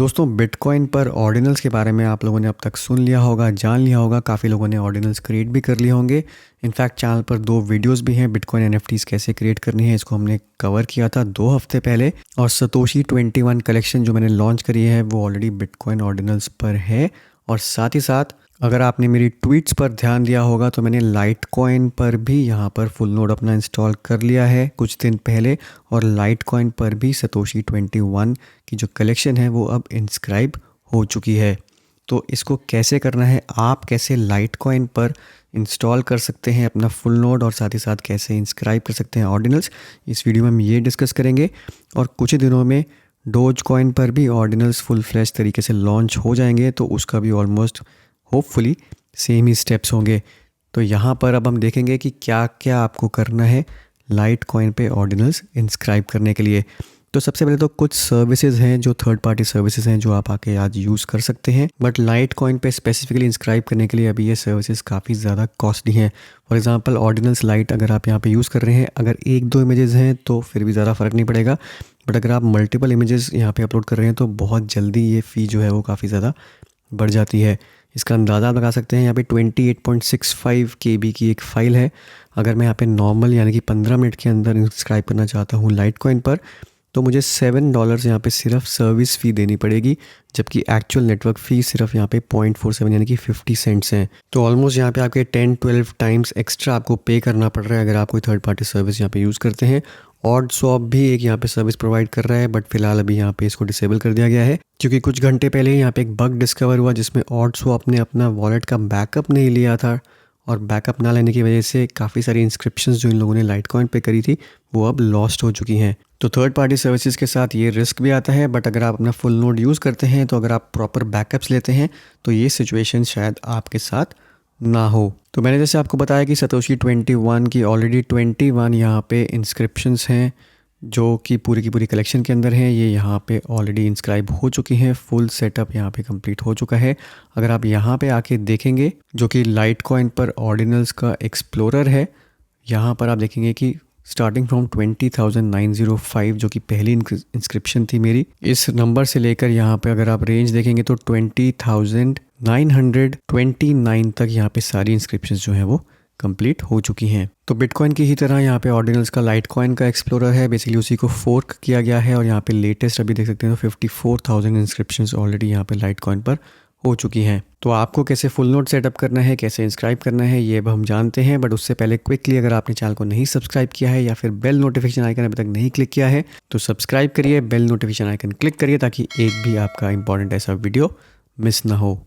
दोस्तों बिटकॉइन पर ऑर्डिनल्स के बारे में आप लोगों ने अब तक सुन लिया होगा, जान लिया होगा। काफ़ी लोगों ने ऑर्डिनल्स क्रिएट भी कर लिए होंगे। इनफैक्ट चैनल पर 2 वीडियोस भी हैं बिटकॉइन एनएफटीज कैसे क्रिएट करनी है, इसको हमने कवर किया था 2 हफ्ते पहले। और सतोशी 21 कलेक्शन जो मैंने लॉन्च करी है वो ऑलरेडी बिटकॉइन ऑर्डिनल्स पर है। और साथ ही साथ अगर आपने मेरी ट्वीट्स पर ध्यान दिया होगा तो मैंने लाइटकॉइन पर भी यहाँ पर फुल नोड अपना इंस्टॉल कर लिया है कुछ दिन पहले। और लाइटकॉइन पर भी सतोशी 21 की जो कलेक्शन है वो अब इंस्क्राइब हो चुकी है। तो इसको कैसे करना है, आप कैसे लाइटकॉइन पर इंस्टॉल कर सकते हैं अपना फुल नोड और साथ ही साथ कैसे इंस्क्राइब कर सकते हैं ऑर्डिनल्स, इस वीडियो में हम ये डिस्कस करेंगे। और कुछ ही दिनों में डोज कॉइन पर भी ऑर्डिनल्स फुल फ्लैश तरीके से लॉन्च हो जाएंगे, तो उसका भी ऑलमोस्ट होपफुली सेम ही स्टेप्स होंगे। तो यहाँ पर अब हम देखेंगे कि क्या क्या आपको करना है लाइटकॉइन पे ऑर्डिनल्स इंस्क्राइब करने के लिए। तो सबसे पहले तो कुछ सर्विसेज हैं जो थर्ड पार्टी सर्विसेज हैं जो आप आके आज यूज़ कर सकते हैं, बट लाइटकॉइन पे स्पेसिफिकली इंस्क्राइब करने के लिए अभी ये सर्विसेज काफ़ी ज़्यादा कॉस्टली हैं। फॉर एग्जांपल ऑर्डिनल्स लाइट अगर आप यहाँ पे यूज़ कर रहे हैं, अगर 1-2 इमेजेस हैं तो फिर भी ज़्यादा फ़र्क नहीं पड़ेगा, बट अगर आप मल्टीपल इमेजेस यहाँ पे अपलोड कर रहे हैं तो बहुत जल्दी ये फ़ी जो है वो काफ़ी ज़्यादा बढ़ जाती है। इसका अंदाज़ा आप लगा सकते हैं। यहाँ पे 28.65 KB की एक फ़ाइल है। अगर मैं यहाँ पे नॉर्मल यानी कि 15 मिनट के अंदर इंस्क्राइब करना चाहता हूँ लाइटकॉइन पर, तो मुझे $7 यहाँ पे सिर्फ सर्विस फ़ी देनी पड़ेगी, जबकि एक्चुअल नेटवर्क फ़ी सिर्फ यहाँ पे 0.47 यानी कि 50 सेंट्स हैं। तो ऑलमोस्ट यहाँ पे आपके 10-12 टाइम्स एक्स्ट्रा आपको पे करना पड़ रहा है अगर आप कोई थर्ड पार्टी सर्विस यहाँ पे यूज़ करते हैं। ऑड स्वैप भी एक यहाँ पे सर्विस प्रोवाइड कर रहा है, बट फिलहाल अभी यहाँ पे इसको डिसेबल कर दिया गया है क्योंकि कुछ घंटे पहले ही यहाँ पे एक बग डिस्कवर हुआ जिसमें ऑड स्वैप ने अपना वॉलेट का बैकअप नहीं लिया था। और बैकअप ना लेने की वजह से काफ़ी सारी इंस्क्रिप्शंस जो इन लोगों ने लाइटकॉइन पे करी थी वो अब लॉस्ट हो चुकी हैं। तो थर्ड पार्टी सर्विसेज के साथ ये रिस्क भी आता है, बट अगर आप अपना फुल नोड यूज़ करते हैं, तो अगर आप प्रॉपर बैकअप्स लेते हैं तो ये सिचुएशन शायद आपके साथ ना हो। तो मैंने जैसे आपको बताया कि सतोशी 21 की ऑलरेडी 21 यहाँ पे इंस्क्रिप्शंस हैं जो कि पूरी की पूरी कलेक्शन के अंदर हैं। ये यहाँ पे ऑलरेडी इंस्क्राइब हो चुकी हैं, फुल सेटअप यहाँ पे कंप्लीट हो चुका है। अगर आप यहाँ पे आके देखेंगे जो कि लाइटकॉइन पर ऑर्डिनल्स का एक्सप्लोरर है, यहाँ पर आप देखेंगे कि स्टार्टिंग फ्रॉम 20,905 जो कि पहली इंस्क्रिप्शन थी मेरी, इस नंबर से लेकर यहाँ पे अगर आप रेंज देखेंगे तो 20,929 तक यहाँ पे सारी इंस्क्रिप्शन जो है वो कंप्लीट हो चुकी हैं। तो बिटकॉइन की ही तरह यहाँ पे ऑर्डिनल्स का लाइटकॉइन का एक्सप्लोरर है, बेसिकली उसी को फोर्क किया गया है। और यहाँ पे लेटेस्ट अभी देख सकते हैं तो 54,000 इंस्क्रिप्शंस ऑलरेडी यहाँ पे लाइटकॉइन पर हो चुकी हैं। तो आपको कैसे फुल नोड सेटअप करना है, कैसे इंस्क्राइब करना है, ये अब हम जानते हैं। बट उससे पहले क्विकली अगर आपने चैनल को नहीं सब्सक्राइब किया है या फिर बेल नोटिफिकेशन आइकन अभी तक नहीं क्लिक किया है तो सब्सक्राइब करिए, बेल नोटिफिकेशन आइकन क्लिक करिए ताकि एक भी आपका इंपॉर्टेंट ऐसा वीडियो मिस ना हो।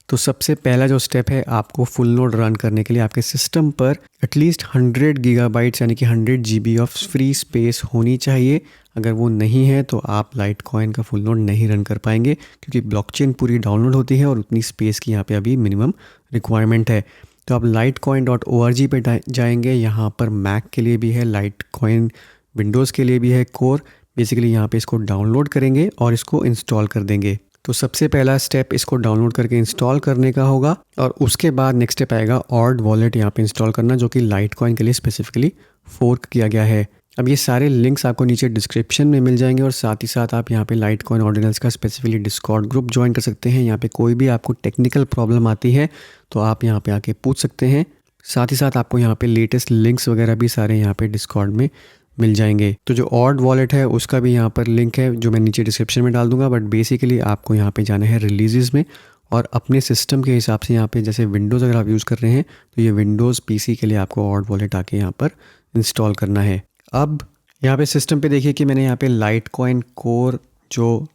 तो सबसे पहला जो स्टेप है, आपको फुल नोड रन करने के लिए आपके सिस्टम पर एटलीस्ट 100 गीगाबाइट्स यानी कि 100 GB ऑफ फ्री स्पेस होनी चाहिए। अगर वो नहीं है तो आप लाइटकॉइन का फुल नोड नहीं रन कर पाएंगे क्योंकि ब्लॉकचेन पूरी डाउनलोड होती है और उतनी स्पेस की यहाँ पे अभी मिनिमम रिक्वायरमेंट है। तो आप lightcoin.org पे जाएंगे। यहाँ पर मैक के लिए भी है लाइटकॉइन, विंडोज़ के लिए भी है कोर। बेसिकली यहाँ पे इसको डाउनलोड करेंगे और इसको इंस्टॉल कर देंगे। तो सबसे पहला स्टेप इसको डाउनलोड करके इंस्टॉल करने का होगा और उसके बाद नेक्स्ट स्टेप आएगा ऑर्ड वॉलेट यहाँ पे इंस्टॉल करना, जो कि लाइटकॉइन के लिए स्पेसिफिकली फोर्क किया गया है। अब ये सारे लिंक्स आपको नीचे डिस्क्रिप्शन में मिल जाएंगे और साथ ही साथ आप यहाँ पे लाइटकॉइन ऑर्डिनल्स का स्पेसिफिकली डिस्कॉर्ड ग्रुप ज्वाइन कर सकते हैं। यहाँ पे कोई भी आपको टेक्निकल प्रॉब्लम आती है तो आप यहाँ पे आके पूछ सकते हैं। साथ ही साथ आपको यहाँ पे लेटेस्ट लिंक्स वगैरह भी सारे यहाँ पे डिस्कॉर्ड में मिल जाएंगे। तो जो ऑर्ड वॉलेट है उसका भी यहाँ पर लिंक है जो मैं नीचे डिस्क्रिप्शन में डाल दूंगा। बट बेसिकली आपको यहाँ पे जाना है रिलीजेस में और अपने सिस्टम के हिसाब से यहाँ पे जैसे विंडोज़ अगर आप यूज़ कर रहे हैं तो ये विंडोज़ PC के लिए आपको ऑर्ड वॉलेट आके यहाँ पर इंस्टॉल करना है। अब यहाँ पे सिस्टम पे देखिए कि मैंने यहाँ पे लाइटकॉइन कोर जो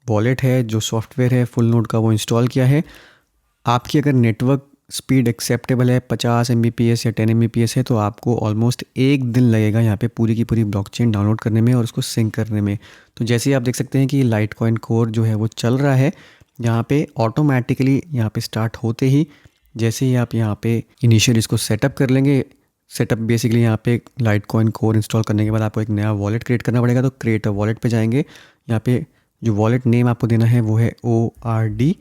वॉलेट है, जो सॉफ्टवेयर है फुल नोड का, वो इंस्टॉल किया है। आपकी अगर नेटवर्क स्पीड एक्सेप्टेबल है 50 Mbps या 10 Mbps है तो आपको ऑलमोस्ट 1 दिन लगेगा यहाँ पे पूरी की पूरी ब्लॉकचेन डाउनलोड करने में और उसको सिंक करने में। तो जैसे ही आप देख सकते हैं कि लाइटकॉइन कोर जो है वो चल रहा है, यहाँ पे ऑटोमेटिकली यहाँ पे स्टार्ट होते ही जैसे ही आप यहाँ पे इनिशियल इसको सेटअप कर लेंगे। सेटअप बेसिकली यहाँ पे लाइटकॉइन कोर इंस्टॉल करने के बाद आपको एक नया वॉलेट क्रिएट करना पड़ेगा। तो क्रिएट अ वॉलेट पे जाएंगे। यहाँ पे जो वॉलेट नेम आपको देना है वो है ORD।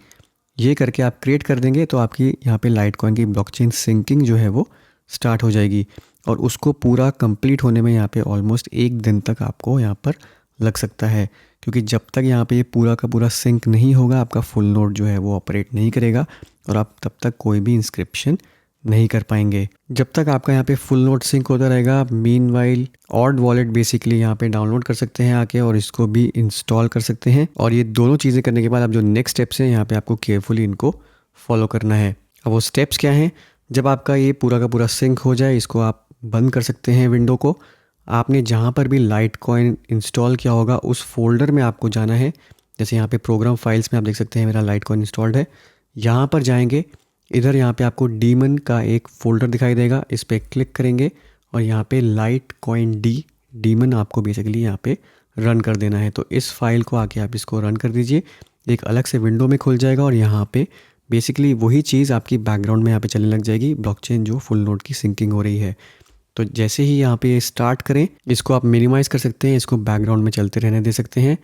ये करके आप क्रिएट कर देंगे तो आपकी यहाँ पे लाइटकॉइन की ब्लॉकचेन सिंकिंग जो है वो स्टार्ट हो जाएगी। और उसको पूरा कंप्लीट होने में यहाँ पे ऑलमोस्ट 1 दिन तक आपको यहाँ पर लग सकता है, क्योंकि जब तक यहाँ पे ये पूरा का पूरा सिंक नहीं होगा आपका फुल नोड जो है वो ऑपरेट नहीं करेगा और आप तब तक कोई भी इंस्क्रिप्शन नहीं कर पाएंगे। जब तक आपका यहाँ पे फुल नोड सिंक होता रहेगा, मीनवाइल ऑड वॉलेट बेसिकली यहाँ पे डाउनलोड कर सकते हैं आके और इसको भी इंस्टॉल कर सकते हैं। और ये दोनों चीज़ें करने के बाद आप जो नेक्स्ट स्टेप्स हैं यहाँ पे आपको केयरफुली इनको फॉलो करना है। अब वो स्टेप्स क्या हैं? जब आपका ये पूरा का पूरा सिंक हो जाए, इसको आप बंद कर सकते हैं विंडो को। आपने जहाँ पर भी लाइटकॉइन इंस्टॉल किया होगा उस फोल्डर में आपको जाना है। जैसे यहाँ पे प्रोग्राम फाइल्स में आप देख सकते हैं मेरा लाइटकॉइन इंस्टॉल्ड है। यहाँ पर जाएंगे, इधर यहाँ पे आपको डीमन का एक फ़ोल्डर दिखाई देगा, इस पर क्लिक करेंगे और यहाँ पे लाइटकॉइन डीमन आपको बेसिकली यहाँ पे रन कर देना है। तो इस फाइल को आके आप इसको रन कर दीजिए, एक अलग से विंडो में खुल जाएगा और यहाँ पे बेसिकली वही चीज़ आपकी बैकग्राउंड में यहाँ पे चलने लग जाएगी, ब्लॉकचेन जो फुल नोड की सिंकिंग हो रही है। तो जैसे ही यहाँ पे स्टार्ट करें, इसको आप मिनिमाइज़ कर सकते हैं, इसको बैकग्राउंड में चलते रहने दे सकते हैं।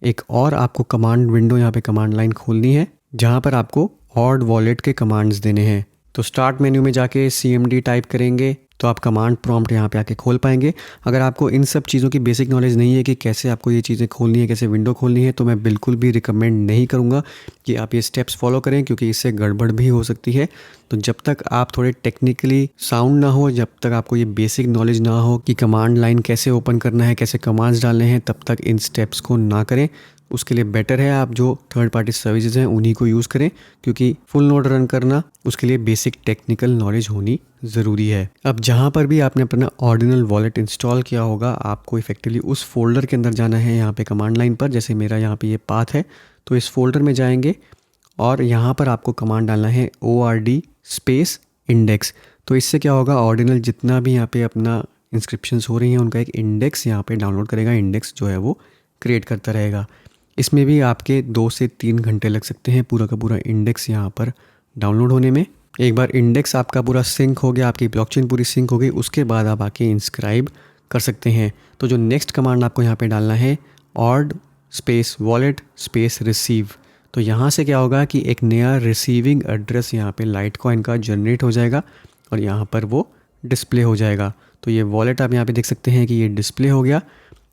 एक और आपको कमांड विंडो यहाँ पे कमांड लाइन खोलनी है जहाँ पर आपको ऑड वॉलेट के कमांड्स देने हैं। तो स्टार्ट मेन्यू में जाके CMD टाइप करेंगे तो आप कमांड प्रॉम्प्ट यहाँ पे आके खोल पाएंगे। अगर आपको इन सब चीज़ों की बेसिक नॉलेज नहीं है कि कैसे आपको ये चीज़ें खोलनी है, कैसे विंडो खोलनी है, तो मैं बिल्कुल भी रिकमेंड नहीं करूँगा कि आप ये स्टेप्स फॉलो करें, क्योंकि इससे गड़बड़ भी हो सकती है। तो जब तक आप थोड़े टेक्निकली साउंड ना हो, जब तक आपको ये बेसिक नॉलेज ना हो कि कमांड लाइन कैसे ओपन करना है, कैसे कमांड्स डालने हैं, तब तक इन स्टेप्स को ना करें। उसके लिए बेटर है आप जो थर्ड पार्टी सर्विसेज हैं उन्हीं को यूज़ करें, क्योंकि फुल नोड रन करना उसके लिए बेसिक टेक्निकल नॉलेज होनी ज़रूरी है। अब जहाँ पर भी आपने अपना ऑर्डिनल वॉलेट इंस्टॉल किया होगा, आपको इफेक्टिवली उस फोल्डर के अंदर जाना है यहाँ पे कमांड लाइन पर। जैसे मेरा यहाँ पे ये पाथ है, तो इस फोल्डर में जाएंगे और यहाँ पर आपको कमांड डालना है ORD स्पेस इंडेक्स। तो इससे क्या होगा, ऑर्डिनल जितना भी यहाँ पे अपना इंस्क्रिप्शंस हो रही हैं उनका एक इंडेक्स यहाँ पे डाउनलोड करेगा, इंडेक्स जो है वो क्रिएट करता रहेगा। इसमें भी आपके 2 से 3 घंटे लग सकते हैं पूरा का पूरा इंडेक्स यहाँ पर डाउनलोड होने में। एक बार इंडेक्स आपका पूरा सिंक हो गया, आपकी ब्लॉकचेन पूरी सिंक हो गई, उसके बाद आप आके इंस्क्राइब कर सकते हैं। तो जो नेक्स्ट कमांड आपको यहाँ पे डालना है, odd space wallet space receive. तो यहाँ से क्या होगा कि एक नया रिसीविंग एड्रेस यहाँ पे लाइटकॉइन का जनरेट हो जाएगा और यहाँ पर वो डिस्प्ले हो जाएगा। तो ये वॉलेट आप यहाँ पे देख सकते हैं कि ये डिस्प्ले हो गया।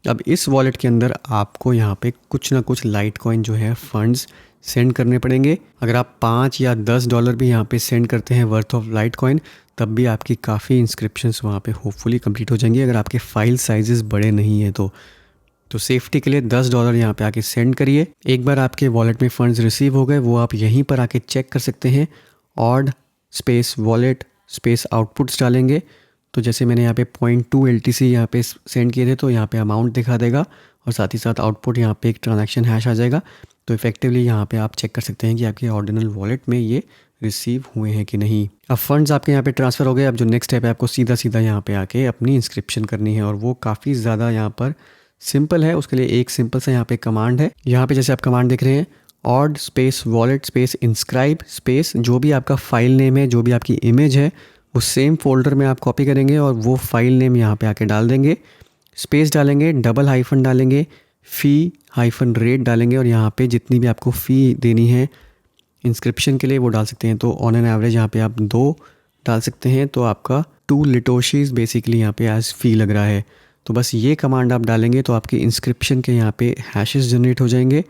अब इस वॉलेट के अंदर आपको यहाँ पे कुछ ना कुछ लाइटकॉइन जो है फंड्स सेंड करने पड़ेंगे। अगर आप $5 या $10 भी यहाँ पे सेंड करते हैं वर्थ ऑफ लाइटकॉइन, तब भी आपकी काफ़ी इंस्क्रिप्शंस वहाँ पे होपफुली कंप्लीट हो जाएंगी, अगर आपके फाइल साइजेस बड़े नहीं हैं तो सेफ्टी के लिए $10 यहाँ पे आके सेंड करिए। एक बार आपके वॉलेट में फंड्स रिसीव हो गए, वो आप यहीं पर आके चेक कर सकते हैं। Odd space wallet space outputs डालेंगे, तो जैसे मैंने यहाँ पे 0.2 LTC यहाँ पे सेंड किए थे, तो यहाँ पे अमाउंट दिखा देगा और साथ ही साथ आउटपुट यहाँ पे एक ट्रांजैक्शन हैश आ जाएगा। तो इफेक्टिवली यहाँ पे आप चेक कर सकते हैं कि आपके ऑर्डिनल वॉलेट में ये रिसीव हुए हैं कि नहीं। अब फंड्स आपके यहाँ पे ट्रांसफ़र हो गए। अब जो नेक्स्ट स्टेप है, आपको सीधा सीधा यहाँ पे आके अपनी इंस्क्रिप्शन करनी है और वो काफ़ी ज़्यादा यहाँ पर सिंपल है। उसके लिए एक सिंपल सा यहाँ पे कमांड है। यहाँ पे जैसे आप कमांड देख रहे हैं, odd space wallet space inscribe space, जो भी आपका फाइल नेम है, जो भी आपकी इमेज है, वो सेम फोल्डर में आप कॉपी करेंगे और वो फाइल नेम यहाँ पे आके डाल देंगे, स्पेस डालेंगे, डबल हाइफन डालेंगे, फ़ी हाइफन रेट डालेंगे और यहाँ पे जितनी भी आपको फ़ी देनी है इंस्क्रिप्शन के लिए वो डाल सकते हैं। तो ऑन एन एवरेज यहाँ पे आप 2 डाल सकते हैं, तो आपका 2 लिटोशीज बेसिकली यहाँ पे एज फ़ी लग रहा है। तो बस ये कमांड आप डालेंगे तो आपकी इंस्क्रिप्शन के यहाँ पे हैशेस जनरेट हो जाएंगे,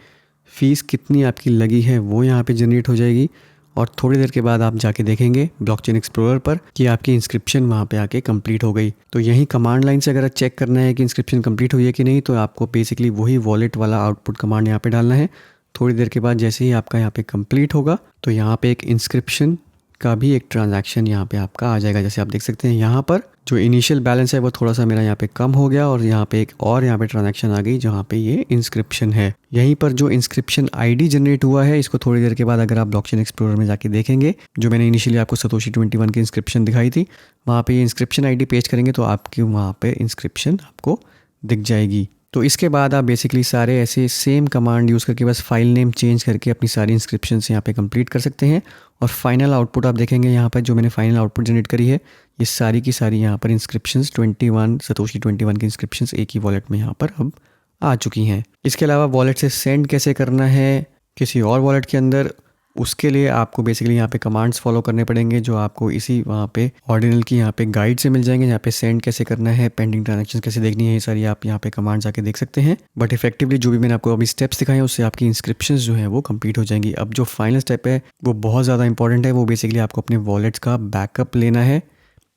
फ़ीस कितनी आपकी लगी है वो यहाँ पे जनरेट हो जाएगी और थोड़ी देर के बाद आप जाके देखेंगे ब्लॉकचेन एक्सप्लोरर पर कि आपकी इंस्क्रिप्शन वहाँ पे आके कंप्लीट हो गई। तो यही कमांड लाइन से अगर चेक करना है कि इंस्क्रिप्शन कंप्लीट हुई है कि नहीं, तो आपको बेसिकली वही वॉलेट वाला आउटपुट कमांड यहाँ पे डालना है। थोड़ी देर के बाद जैसे ही आपका यहाँ पे कंप्लीट होगा, तो यहाँ पे एक इंस्क्रिप्शन का भी एक ट्रांजैक्शन यहाँ पे आपका आ जाएगा। जैसे आप देख सकते हैं यहाँ पर जो इनिशियल बैलेंस है वो थोड़ा सा मेरा यहाँ पे कम हो गया और यहाँ पे एक और यहाँ पे ट्रांजैक्शन आ गई जहाँ पे ये इंस्क्रिप्शन है। यहीं पर जो इंस्क्रिप्शन आईडी जनरेट हुआ है, इसको थोड़ी देर के बाद अगर आप ब्लॉकचेन एक्सप्लोरर में जाके देखेंगे, जो मैंने इनिशियली आपको सतोशी 21 की इंस्क्रिप्शन दिखाई थी, वहाँ पे ये इंस्क्रिप्शन आईडी पेस्ट करेंगे तो आपकी वहाँ पे इंस्क्रिप्शन आपको दिख जाएगी। तो इसके बाद आप बेसिकली सारे ऐसे सेम कमांड यूज़ करके बस फाइल नेम चेंज करके अपनी सारी इंस्क्रिप्शन यहाँ पे कंप्लीट कर सकते हैं और फाइनल आउटपुट आप देखेंगे यहाँ पर जो मैंने फाइनल आउटपुट जनरेट करी है, ये सारी की सारी यहाँ पर इंस्क्रिप्शंस 21 सतोशी 21 की इंस्क्रिप्शंस एक ही वॉलेट में यहाँ पर अब आ चुकी हैं। इसके अलावा वॉलेट से सेंड कैसे करना है किसी और वॉलेट के अंदर, उसके लिए आपको बेसिकली यहाँ पे कमांड्स फॉलो करने पड़ेंगे जो आपको इसी वहाँ पे ऑर्डिनल की यहाँ पे गाइड से मिल जाएंगे। यहाँ पे सेंड कैसे करना है, पेंडिंग ट्रांजेक्शन कैसे देखनी है, ये सारी आप यहाँ पे कमांड्स आके देख सकते हैं। बट इफेक्टिवली जो भी मैंने आपको अभी स्टेप्स दिखाए हैं उससे आपकी इंस्क्रिप्शन जो है वो कंप्लीट हो जाएंगी। अब जो फाइनल स्टेप है वो बहुत ज़्यादा इंपॉर्टेंट है, वो बेसिकली आपको अपने वॉलेट्स का बैकअप लेना है,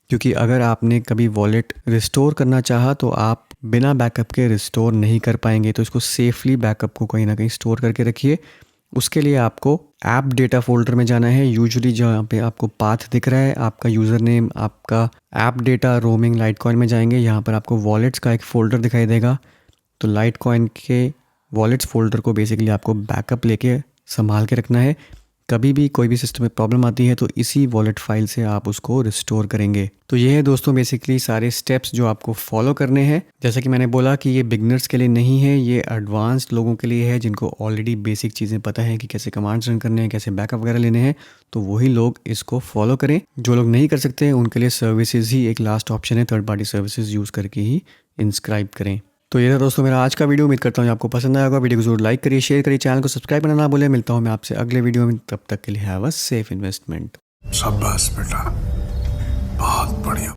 क्योंकि अगर आपने कभी वॉलेट रिस्टोर करना चाहा तो आप बिना बैकअप के रिस्टोर नहीं कर पाएंगे। तो इसको सेफली बैकअप को कहीं ना कहीं स्टोर करके रखिए। उसके लिए आपको ऐप डेटा फोल्डर में जाना है। यूजुअली जहाँ पे आपको पाथ दिख रहा है, आपका यूज़र नेम, आपका ऐप डेटा, रोमिंग, लाइटकॉइन में जाएंगे। यहाँ पर आपको वॉलेट्स का एक फ़ोल्डर दिखाई देगा। तो लाइटकॉइन के वॉलेट्स फोल्डर को बेसिकली आपको बैकअप लेके संभाल के रखना है। कभी भी कोई भी सिस्टम में प्रॉब्लम आती है तो इसी वॉलेट फाइल से आप उसको रिस्टोर करेंगे। तो ये है दोस्तों बेसिकली सारे स्टेप्स जो आपको फॉलो करने हैं। जैसा कि मैंने बोला कि ये बिगनर्स के लिए नहीं है, ये एडवांस्ड लोगों के लिए है जिनको ऑलरेडी बेसिक चीज़ें पता है कि कैसे कमांड्स रन करने हैं, कैसे बैकअप वगैरह लेने हैं। तो वही लोग इसको फॉलो करें। जो लोग नहीं कर सकते उनके लिए सर्विसेज ही एक लास्ट ऑप्शन है, थर्ड पार्टी सर्विसेज यूज़ करके ही इंस्क्राइब करें। तो ये था दोस्तों मेरा आज का वीडियो। उम्मीद करता हूँ आपको पसंद आया होगा। वीडियो को जरूर लाइक करिए, शेयर करिए, चैनल को सब्सक्राइब करना ना भूलें। मिलता हूँ मैं आपसे अगले वीडियो में, तब तक के लिए हैव अ सेफ इन्वेस्टमेंट। शाबाश बेटा, बहुत बढ़िया।